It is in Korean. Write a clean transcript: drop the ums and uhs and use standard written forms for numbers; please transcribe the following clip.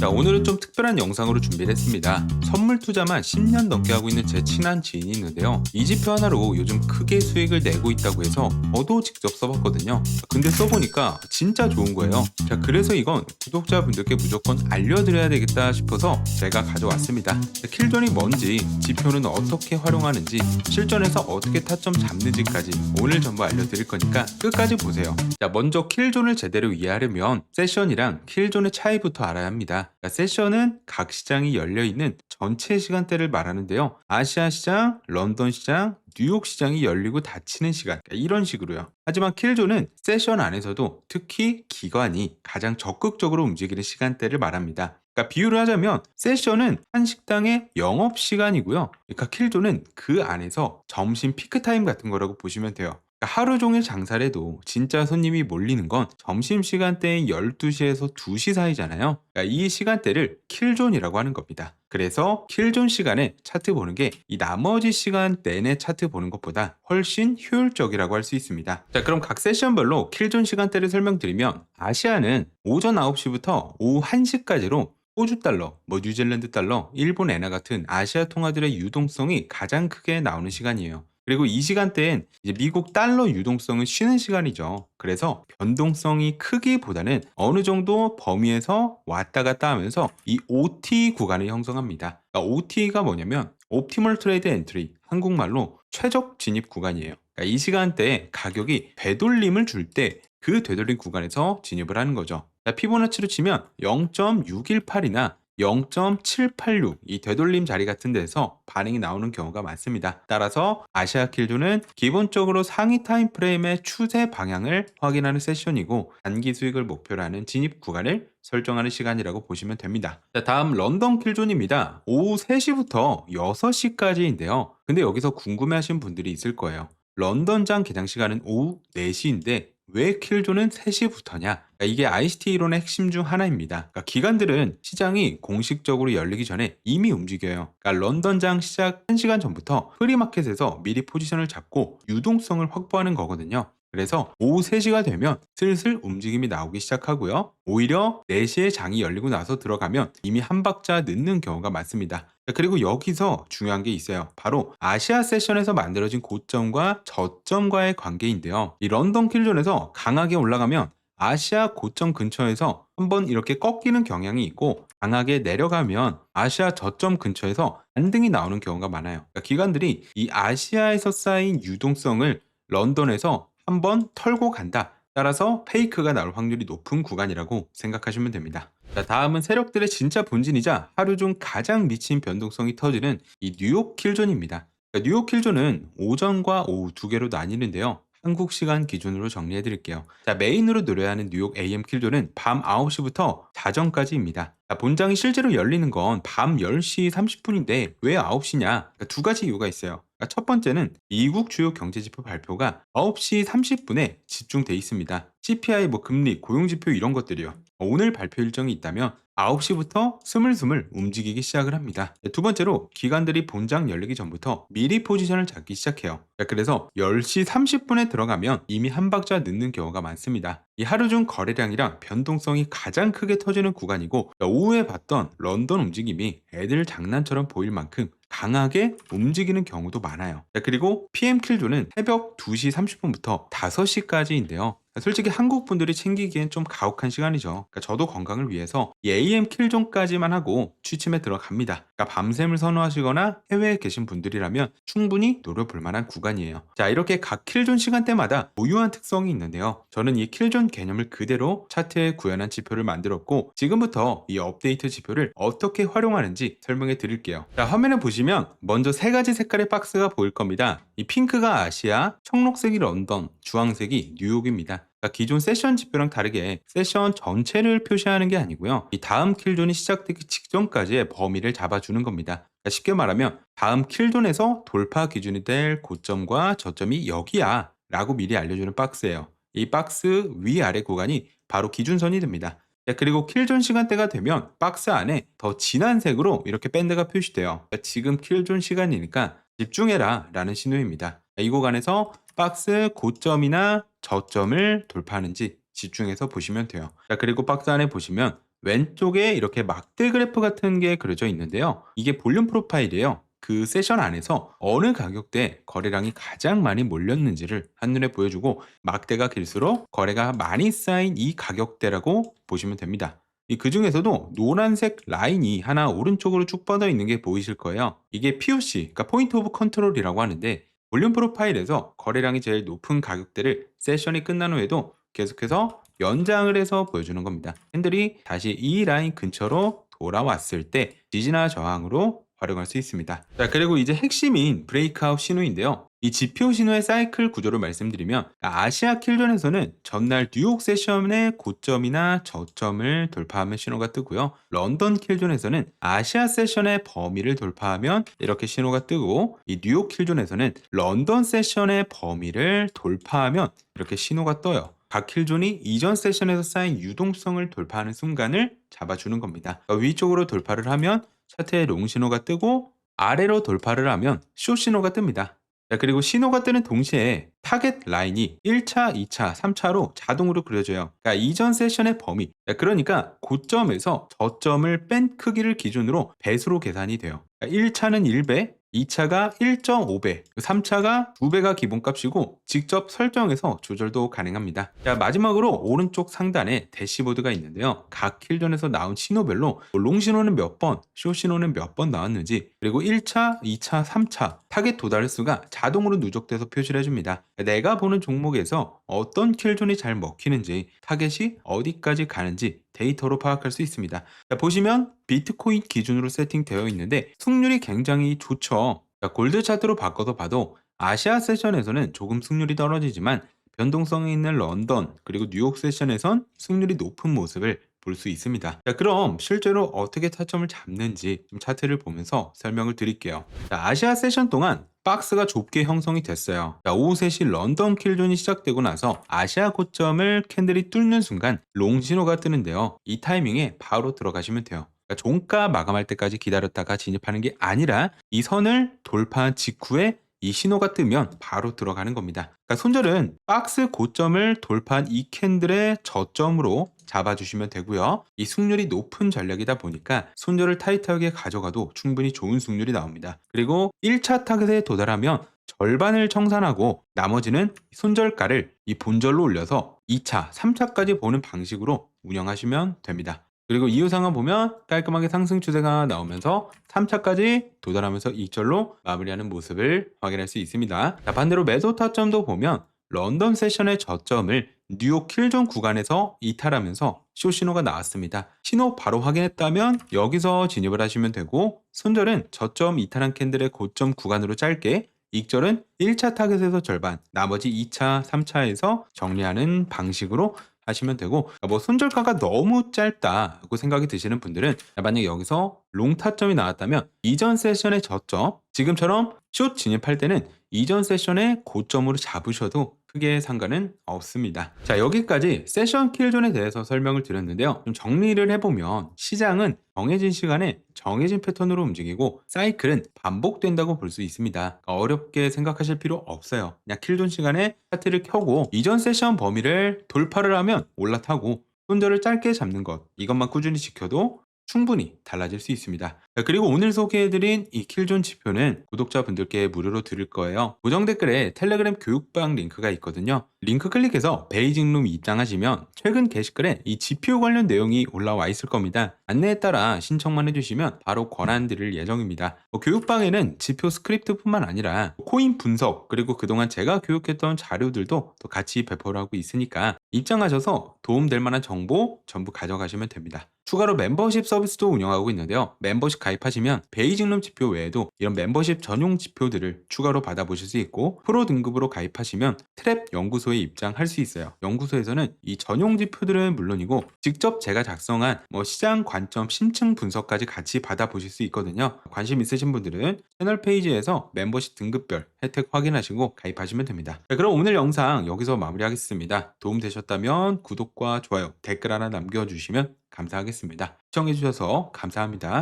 자, 오늘은 좀 특별한 영상으로 준비를 했습니다. 선물 투자만 10년 넘게 하고 있는 제 친한 지인이 있는데요. 이 지표 하나로 요즘 크게 수익을 내고 있다고 해서 저도 직접 써봤거든요. 근데 써보니까 진짜 좋은 거예요. 자, 그래서 이건 구독자분들께 무조건 알려드려야 되겠다 싶어서 제가 가져왔습니다. 자, 킬존이 뭔지, 지표는 어떻게 활용하는지, 실전에서 어떻게 타점 잡는지까지 오늘 전부 알려드릴 거니까 끝까지 보세요. 자, 먼저 킬존을 제대로 이해하려면 세션이랑 킬존의 차이부터 알아야 합니다. 세션은 각 시장이 열려있는 전체 시간대를 말하는데요. 아시아 시장, 런던 시장, 뉴욕 시장이 열리고 닫히는 시간, 이런 식으로요. 하지만 킬존은 세션 안에서도 특히 기관이 가장 적극적으로 움직이는 시간대를 말합니다. 비유를 하자면 세션은 한 식당의 영업시간이고요. 킬존은 그 안에서 점심 피크타임 같은 거라고 보시면 돼요. 하루 종일 장사를 해도 진짜 손님이 몰리는 건 점심시간대인 12시에서 2시 사이잖아요. 이 시간대를 킬존이라고 하는 겁니다. 그래서 킬존 시간에 차트 보는 게 이 나머지 시간 내내 차트 보는 것보다 훨씬 효율적이라고 할 수 있습니다. 자, 그럼 각 세션별로 킬존 시간대를 설명드리면 아시아는 오전 9시부터 오후 1시까지로 호주 달러, 뉴질랜드 달러, 일본 엔화 같은 아시아 통화들의 유동성이 가장 크게 나오는 시간이에요. 그리고 이 시간대엔 이제 미국 달러 유동성은 쉬는 시간이죠. 그래서 변동성이 크기보다는 어느 정도 범위에서 왔다 갔다 하면서 이 OT 구간을 형성합니다. OT가 뭐냐면 Optimal Trade Entry, 한국말로 최적 진입 구간이에요. 이 시간대에 가격이 되돌림을 줄 때 그 되돌림 구간에서 진입을 하는 거죠. 피보나치로 치면 0.618이나 0.786 이 되돌림 자리 같은 데서 반응이 나오는 경우가 많습니다. 따라서 아시아 킬존은 기본적으로 상위 타임프레임의 추세 방향을 확인하는 세션이고 단기 수익을 목표로 하는 진입 구간을 설정하는 시간이라고 보시면 됩니다. 자, 다음 런던 킬존입니다. 오후 3시부터 6시까지인데요. 근데 여기서 궁금해하신 분들이 있을 거예요. 런던장 개장 시간은 오후 4시인데 왜 킬존은 3시부터냐? 이게 ICT 이론의 핵심 중 하나입니다. 기관들은 시장이 공식적으로 열리기 전에 이미 움직여요. 런던장 시작 1시간 전부터 프리마켓에서 미리 포지션을 잡고 유동성을 확보하는 거거든요. 그래서 오후 3시가 되면 슬슬 움직임이 나오기 시작하고요. 오히려 4시에 장이 열리고 나서 들어가면 이미 한 박자 늦는 경우가 많습니다. 그리고 여기서 중요한 게 있어요. 바로 아시아 세션에서 만들어진 고점과 저점과의 관계인데요. 이 런던 킬존에서 강하게 올라가면 아시아 고점 근처에서 한번 이렇게 꺾이는 경향이 있고 강하게 내려가면 아시아 저점 근처에서 반등이 나오는 경우가 많아요. 기관들이 이 아시아에서 쌓인 유동성을 런던에서 한번 털고 간다. 따라서 페이크가 나올 확률이 높은 구간이라고 생각하시면 됩니다. 자, 다음은 세력들의 진짜 본진이자 하루 중 가장 미친 변동성이 터지는 이 뉴욕 킬존입니다. 뉴욕 킬존은 오전과 오후 두 개로 나뉘는데요. 한국 시간 기준으로 정리해 드릴게요. 자, 메인으로 노려야 하는 뉴욕 AM 킬존은 밤 9시부터 자정까지입니다. 본장이 실제로 열리는 건 밤 10시 30분인데 왜 9시냐? 두 가지 이유가 있어요. 첫 번째는 미국 주요 경제지표 발표가 9시 30분에 집중돼 있습니다. CPI, 금리, 고용지표 이런 것들이요. 오늘 발표 일정이 있다면 9시부터 스물스물 움직이기 시작을 합니다. 두 번째로 기관들이 본장 열리기 전부터 미리 포지션을 잡기 시작해요. 그래서 10시 30분에 들어가면 이미 한 박자 늦는 경우가 많습니다. 이 하루 중 거래량이랑 변동성이 가장 크게 터지는 구간이고 오후에 봤던 런던 움직임이 애들 장난처럼 보일 만큼 강하게 움직이는 경우도 많아요. 그리고 PM 킬존은 새벽 2시 30분부터 5시까지인데요. 솔직히 한국 분들이 챙기기엔 좀 가혹한 시간이죠. 저도 건강을 위해서 이 AM 킬존까지만 하고 취침에 들어갑니다. 밤샘을 선호하시거나 해외에 계신 분들이라면 충분히 노려볼 만한 구간이에요. 자, 이렇게 각 킬존 시간대마다 고유한 특성이 있는데요. 저는 이 킬존 개념을 그대로 차트에 구현한 지표를 만들었고 지금부터 이 업데이트 지표를 어떻게 활용하는지 설명해 드릴게요. 자, 화면에 보시면 먼저 세 가지 색깔의 박스가 보일 겁니다. 이 핑크가 아시아, 청록색이 런던, 주황색이 뉴욕입니다. 기존 세션 지표랑 다르게 세션 전체를 표시하는 게 아니고요. 이 다음 킬존이 시작되기 직전까지의 범위를 잡아주는 겁니다. 쉽게 말하면 다음 킬존에서 돌파 기준이 될 고점과 저점이 여기야 라고 미리 알려주는 박스예요. 이 박스 위아래 구간이 바로 기준선이 됩니다. 그리고 킬존 시간대가 되면 박스 안에 더 진한 색으로 이렇게 밴드가 표시돼요. 지금 킬존 시간이니까 집중해라 라는 신호입니다. 이 구간에서 박스 고점이나 저점을 돌파하는지 집중해서 보시면 돼요. 그리고 박스 안에 보시면 왼쪽에 이렇게 막대 그래프 같은 게 그려져 있는데요. 이게 볼륨 프로파일이에요. 그 세션 안에서 어느 가격대에 거래량이 가장 많이 몰렸는지를 한눈에 보여주고 막대가 길수록 거래가 많이 쌓인 이 가격대라고 보시면 됩니다. 그 중에서도 노란색 라인이 하나 오른쪽으로 쭉 뻗어 있는 게 보이실 거예요. 이게 POC, 그러니까 포인트 오브 컨트롤이라고 하는데 볼륨 프로파일에서 거래량이 제일 높은 가격대를 세션이 끝난 후에도 계속해서 연장을 해서 보여주는 겁니다. 캔들이 다시 이 라인 근처로 돌아왔을 때 지지나 저항으로 활용할 수 있습니다. 자, 그리고 이제 핵심인 브레이크아웃 신호인데요. 이 지표 신호의 사이클 구조를 말씀드리면 아시아 킬존에서는 전날 뉴욕 세션의 고점이나 저점을 돌파하면 신호가 뜨고요. 런던 킬존에서는 아시아 세션의 범위를 돌파하면 이렇게 신호가 뜨고 이 뉴욕 킬존에서는 런던 세션의 범위를 돌파하면 이렇게 신호가 떠요. 각 킬존이 이전 세션에서 쌓인 유동성을 돌파하는 순간을 잡아주는 겁니다. 위쪽으로 돌파를 하면 차트에 롱 신호가 뜨고 아래로 돌파를 하면 숏 신호가 뜹니다. 자, 그리고 신호가 뜨는 동시에 타겟 라인이 1차, 2차, 3차로 자동으로 그려져요. 그러니까 이전 세션의 범위. 자, 그러니까 고점에서 저점을 뺀 크기를 기준으로 배수로 계산이 돼요. 그러니까 1차는 1배, 2차가 1.5배, 3차가 2배가 기본값이고 직접 설정해서 조절도 가능합니다. 자, 마지막으로 오른쪽 상단에 대시보드가 있는데요. 각 킬존에서 나온 신호별로 롱 신호는 몇 번, 숏 신호는 몇 번 나왔는지, 그리고 1차, 2차, 3차 타겟 도달 수가 자동으로 누적돼서 표시를 해줍니다. 내가 보는 종목에서 어떤 킬존이 잘 먹히는지, 타겟이 어디까지 가는지 데이터로 파악할 수 있습니다. 자, 보시면 비트코인 기준으로 세팅되어 있는데 승률이 굉장히 좋죠. 자, 골드 차트로 바꿔서 봐도 아시아 세션에서는 조금 승률이 떨어지지만 변동성이 있는 런던 그리고 뉴욕 세션에선 승률이 높은 모습을 볼 수 있습니다. 자, 그럼 실제로 어떻게 타점을 잡는지 좀 차트를 보면서 설명을 드릴게요. 자, 아시아 세션 동안 박스가 좁게 형성이 됐어요. 자, 오후 3시 런던 킬존이 시작되고 나서 아시아 고점을 캔들이 뚫는 순간 롱 신호가 뜨는데요. 이 타이밍에 바로 들어가시면 돼요. 그러니까 종가 마감할 때까지 기다렸다가 진입하는 게 아니라 이 선을 돌파한 직후에 이 신호가 뜨면 바로 들어가는 겁니다. 그러니까 손절은 박스 고점을 돌파한 이 캔들의 저점으로 잡아주시면 되고요. 이 승률이 높은 전략이다 보니까 손절을 타이트하게 가져가도 충분히 좋은 승률이 나옵니다. 그리고 1차 타겟에 도달하면 절반을 청산하고 나머지는 손절가를 이 본절로 올려서 2차, 3차까지 보는 방식으로 운영하시면 됩니다. 그리고 이후 상황 보면 깔끔하게 상승 추세가 나오면서 3차까지 도달하면서 이절로 마무리하는 모습을 확인할 수 있습니다. 자, 반대로 매도 타점도 보면 런던 세션의 저점을 뉴욕 킬존 구간에서 이탈하면서 숏 신호가 나왔습니다. 신호 바로 확인했다면 여기서 진입을 하시면 되고 손절은 저점 이탈한 캔들의 고점 구간으로 짧게 익절은 1차 타겟에서 절반, 나머지 2차, 3차에서 정리하는 방식으로 하시면 되고 뭐 손절가가 너무 짧다고 생각이 드시는 분들은 만약에 여기서 롱 타점이 나왔다면 이전 세션의 저점 지금처럼 숏 진입할 때는 이전 세션의 고점으로 잡으셔도 크게 상관은 없습니다. 자, 여기까지 세션 킬존에 대해서 설명을 드렸는데요. 좀 정리를 해보면 시장은 정해진 시간에 정해진 패턴으로 움직이고 사이클은 반복된다고 볼 수 있습니다. 어렵게 생각하실 필요 없어요. 그냥 킬존 시간에 차트를 켜고 이전 세션 범위를 돌파를 하면 올라타고 손절을 짧게 잡는 것 이것만 꾸준히 지켜도 충분히 달라질 수 있습니다. 자, 그리고 오늘 소개해드린 이 킬존 지표는 구독자분들께 무료로 드릴 거예요. 고정 댓글에 텔레그램 교육방 링크가 있거든요. 링크 클릭해서 베이징룸 입장하시면 최근 게시글에 이 지표 관련 내용이 올라와 있을 겁니다. 안내에 따라 신청만 해주시면 바로 권한 드릴 예정입니다. 교육방에는 지표 스크립트뿐만 아니라 코인 분석 그리고 그동안 제가 교육했던 자료들도 또 같이 배포를 하고 있으니까 입장하셔서 도움될 만한 정보 전부 가져가시면 됩니다. 추가로 멤버십 서비스도 운영하고 있는데요. 멤버십 가입하시면 베이징룸 지표 외에도 이런 멤버십 전용 지표들을 추가로 받아보실 수 있고 프로 등급으로 가입하시면 트랩 연구소에 입장할 수 있어요. 연구소에서는 이 전용 지표들은 물론이고 직접 제가 작성한 시장 관점 심층 분석까지 같이 받아보실 수 있거든요. 관심 있으신 분들은 채널 페이지에서 멤버십 등급별 혜택 확인하시고 가입하시면 됩니다. 자, 그럼 오늘 영상 여기서 마무리하겠습니다. 도움되셨다면 구독과 좋아요, 댓글 하나 남겨주시면 감사하겠습니다. 시청해주셔서 감사합니다.